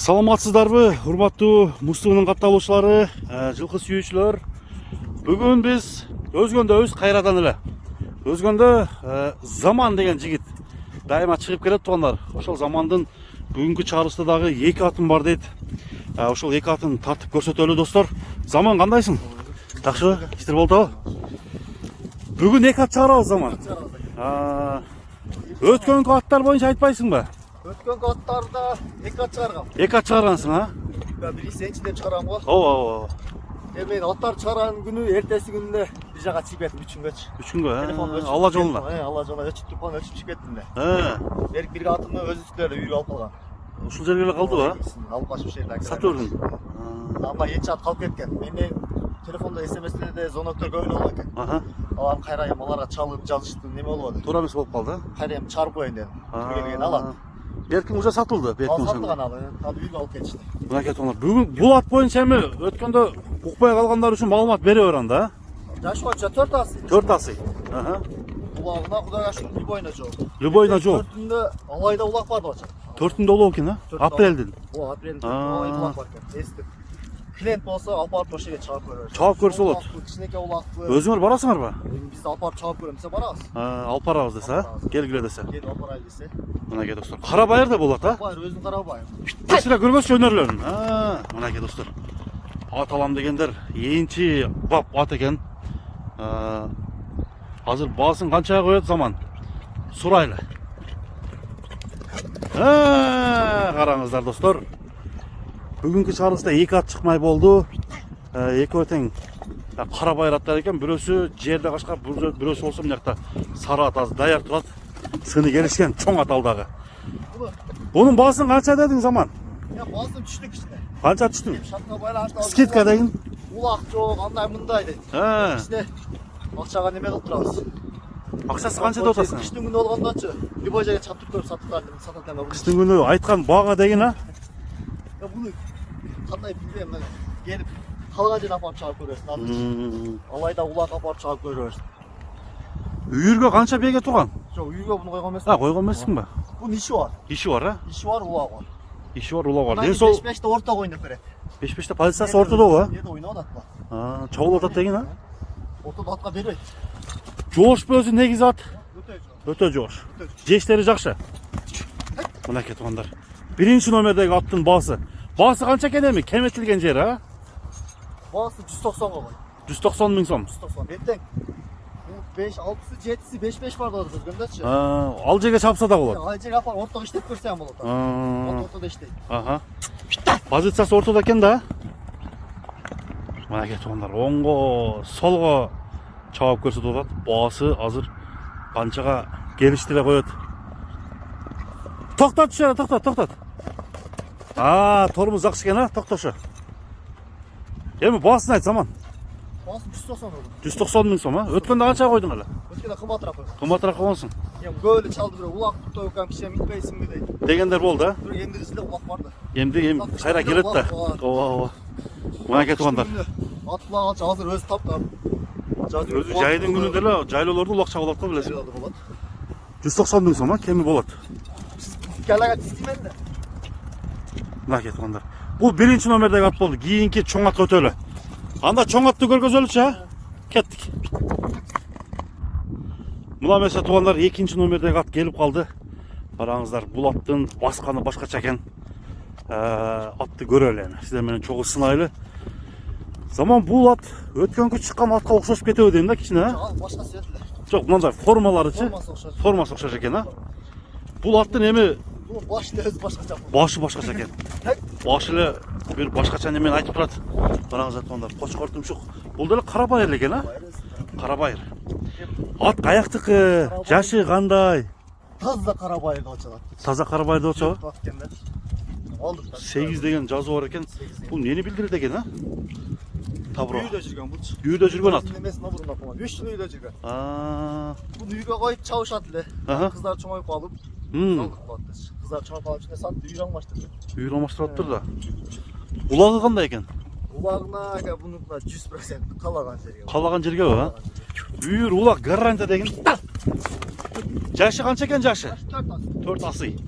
Саламатсыздарбы, урматтуу Мустуунун катталуучулары, жылкы сүйүүчүлөр. Бүгүн биз өзгөндөбүз кайрадан эле. Өзгөндө Заман деген жигит дайыма чыгып келет туугандар. Ошол Замандын бүгүнкү чыгарылышта дагы 2 атын бар дейт. Ошол 2 атын тартып көрсөтөлү достор. Заман кандайсың? Жакшыбы? Иштер болдубу? Бүгүн 2 ат чыгарабыз Заман. Өткөнкү аттар боюнча айтпайсыңбы? Өткөнкү аттарда 2 ат чыгаргам. 2 ат чыгаргансың, а? Бирisi энчиден чыгарам го. Ооба. Мен аттар чыгарган күнү эртеси күнүнө бир жака чыгып кеттим 3 күнгөчү. 3 күнгө, Алла жолуна. Алла жолуна өчүп турган өчүп чыгып кеттим да. Берик бир атымды өзүнүкүлөр үйрүп алып калган. Ушул жерге эле калдыбы? Алып качып жерде. Сатып өрдүң. Ама энчи ат калып кеткен. Менин телефондо СМС'де зоноктор көп эле болот экен. Алам кайрайым аларга чалып жазышты, неме болуп атат. Туура эмес болуп калды. Кайрайым чарып коеюн дедим. Келген алат. Беркин уже сатылды, беркин уже. Сатылган ал үйгө алып кетишти. Мынакей туугандар, бүгүн бул ат боюнча эми өткөндө укпай калгандар үчүн маалымат бере бер анда. Жаш боюнча 4 асы. 4 асы. Улағына Кудайга шүкүр любойна жол. Любойна жол. 4-түндө алайда улак бар деп атат. 4-түндө улоо экен, Апрелдин. О, апрелдин. Алайда улак бар экен. Эстип. Клиент болсо алып барып ошо жерге чыгып көрөбүз. Чыгып көрсө болот. Кичинекей улакты. Өзүңөр барасыңарбы? Биз алып барып чыгып көрөм десе барабыз. Алып барабыз десе, келгиле десе. Келип алып барайлы десе. Мынакей достор, Карабайыр да болот, Байыр өзүн Карабайыр. Силер көрбөсү өнөрлөрүн. Мынакей достор. Ат алам дегендер энчи бап ат экен. Азыр баасын канчага коет Заман? Сурайлы. Караңыздар достор. Бүгүнкү чыгарылышта 2 ат чыкмай болду. Экөө тең Карабайыр аттар экен. Бирөөсү жерде качкан, бирөөсү болсо мына жакта сары ат азыр даяр турат. Сыны келишкен, чоң ат алдагы. Бунун баасын канча дедиң Заман? Баасым түштү кичине. Канча түштүң? Шатка байланыштуу. Скидка дегин. Улак жок, андай мындай дейт. Кичине акчага неме кылып турабыз. Акчасы канча деп атасың? Кыштын күнү болгондочу, любой жерге чаптырып көрүп сатат эме. Кыштын күнү айткан бага деген, Буну кандай билбейм мен. Келип калган жерге апарып чыгып көрөсүн. Алайда улак апарып чыгып көрөсүн. Үйүргө канча беге турган? Жок, үйгө буну койгон эмес. Койгон эмессиңби? Бунун иши бар. Иши бар, Иши бар, улагы бар. Иши бар, улаг бар. Ден сол 5-5'te орта ойнап берет. 5-5'te позициясы ортодо, Жерде ойнап атат. Чогулуп атат деген, Ортодо атка бербейт. Жоош өзү негизи ат. Өтө жок. Өтө жоош. Жештери жакшы. Мынакей туугандар. 1-номердеги аттын баасы. Баасы канча экен эми? Кеметилген жери, Баасы 190 го. 190 миң сом. 190. Эртең 5-6-сы 7-си 5-5 бар да өзгөндөчү. Ал жерге чапса да болот. Ал жерге апар ортого иштеп көрсөм болот. Ортодо иштейт. Позициясы ортодо экен да. Мынакей туугандар, оңго, солго чабып көрсөтүп атат. Баасы азыр канчага келишти эле коет. Токтот ушер, токтот. Тормуз жакшы экен, токтошу. Эми баасын айт Заман. Баасы 190 болду. 190 миң сом, Өткөндө канча койдуң эле? Өткөндө кымбатыраак койгон. Кымбатыраак койгонсуң. Көп эле чалды бирок улак тоокам киши минбейсиңби дейт. Дегендер болду, Бирок эмди эле улак бар да. Эми кайра келет да. Ооба. Мынакей туугандар. Ат улак алчы азыр өзү таптап. Өзү жайдын күнүндө эле жайлоолордо улак чабылат го билесиң. 190 миң сом, кеми болот. Келага тизимен да. Мынакей туугандар. Бул 1-номердеги ат болду. Кийинки чоң атка өтөлү. Анда чоң атты көргөзөлүчү, Кеттик. Мына эмесе туугандар 2-номердеги ат келип калды. Караңыздар, бул аттын басканы башкача экен. Атты көрөлү эми. Сиздер менен чогуу сынайлы. Заман бул ат өткөнкү чыккан атка окшошуп кетеби дейм да кичине, Ал башка светле. Жок, мындай формаларычы. Формасы окшош экен, Бул аттын эми Бул башы өзү башкача. башы башкача экен. Башы эле бир башкача немени айтып турат. Караңыздар туугандар, кочкор тумшук. Бул деле Карабайыр эле экен, Карабайыр. Ат каяктыкы, жашы кандай? Таза Карабайыр деп аталат. Таза Карабайыр деп атабы? 8 деген жазуу бар экен. Бул нени билдирет экен, Табро. Үйдө жүргөн булчу. Үйдө жүргөн ат. Немесин обурунда койгон. 3 жыл үйдө жүргөн. Буну үйгө коюп чабышат эле. Кыздар чоңоюп алып. Кыздар чоңоюп алып ичине сатып үй алмаштырды. Үй алмаштырып да. Улагы кандай экен? Улагына бунукна 100% калаган жерге. Калаган жерге, Үйүр улак гарантия деген. Жашы канча экен жашы? 4 асы. 4 асы.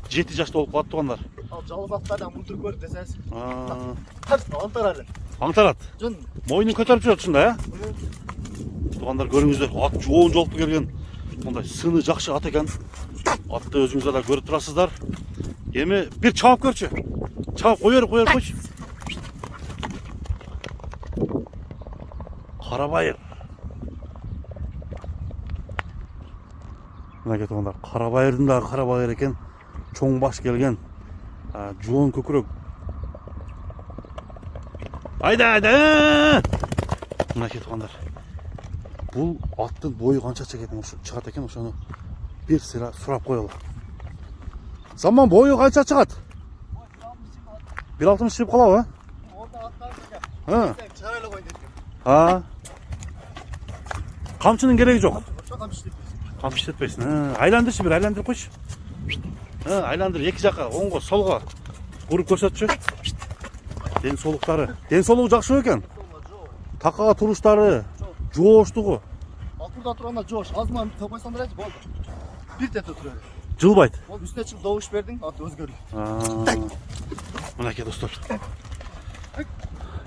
7 жашта болуп калат туугандар. Ал жалғыз аттардан мылтыр көріп десеңіз. А, Антар әлі. аңтарат. Жын. Мойнын көтеріп жүреді шында, я? Туғандар көріңіздер, ат жоғын жолықты келген. Ондай сыны жақшы ат екен. Атты өзіңіздер де көріп тұрасыздар. Еме бір чауап көрші. Чауап қойыр қойшы. Қарабайыр. Мына кетуғандар, Қарабайырдың дағы Қарабайыр екен. Чоң баш келген. Жоғын көкірек. Айда! Мына кетуғандар. Бұл аттың бойы қанша шығады екен, ошоны бір сыра сұрап қойылы. Заман бойы қанша шығады? 1.60 шығып қалау, а? Орда аттар Ха. шығарайлы қойын дедім. Ha. Kamçının gereği yok. Қамшы деп. Kamçı işletmesin. Ha. Aylandırшы bir aylandırып қойшы. Ha, aylandır екі жаққа, оңға, солға. Көріп көрсетші. Денсаулықтары. Денсаулығы жақсы екен. Тақаға тұрыштары, жоғыштығы. Алтырда тұрғанда жош. Азман топай сандырайыз болды. Bir tete тұрады. Жылбайды. Ол үстіне шығып doğuş бердің, аты өзгерді. Мінеке достар.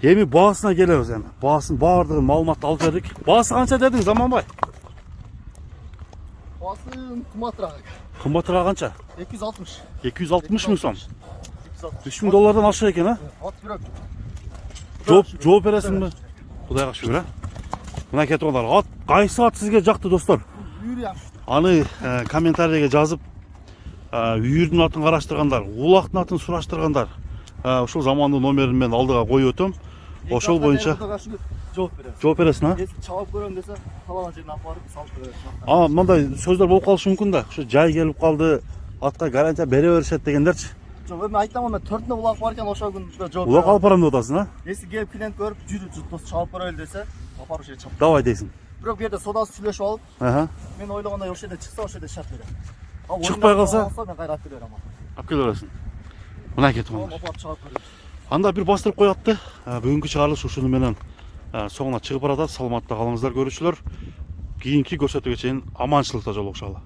Еми бағасына келеміз енді. Бағасын бардығын малуматты алып бердік. Бағасы қанша дедің Заманбай? Бағасын қымбатырақ. Қымбатырақ қанша? 260. 260 мың сом. 260. 3 мың доллардан аша екен, а? Ат бирок. Жооп бересің бе? Құдайға шүкір, а? Мына кетіп олар. Ат қайсы ат сізге жақты достар? Үйір ям. Аны комментарийге жазып, үйірдің атын қараштырғандар, улақтың атын сұраштырғандар. Ошол Заманның номерін мен алдыға қойып өтем. Ошол бойынша Жооп берем. жооп бересің, а? Если чабап көрөм десе, қалаған жеріне апарып салып берем. Мындай сөздөр болуп калышы мүмкүн да. Ушу жай келип калды, атка гарантия бере беришет дегендерчи. Жоқ, мен айтамын, мен 4-не улақ бар екен, ошол күн жооп. Улак алып барам деп атасың, а? Если келіп клиент көріп, жүріп жұттос чабап көрөйлү десе, апарып ошол жерге чабып. Давай дейсің. Бирок бу жерде содасы сүйлөшүп алып, Аха. мен ойлогондой ошол жерде чыкса, ошол жерде шарт берем. Ал Чыкпай калса, мен кайра алып берем. алып келе бересің. Мына кетип Ал калды. апарып чабап көрөм. Анда бир бастырып коятты. Бүгүнкү чыгарылыш ушуну менен соңуна чыгып баратат. Саламатта калыңыздар көрүүчүлөр. Кийинки көрсөтүүгө чейин аманчылыкта жолугушалы.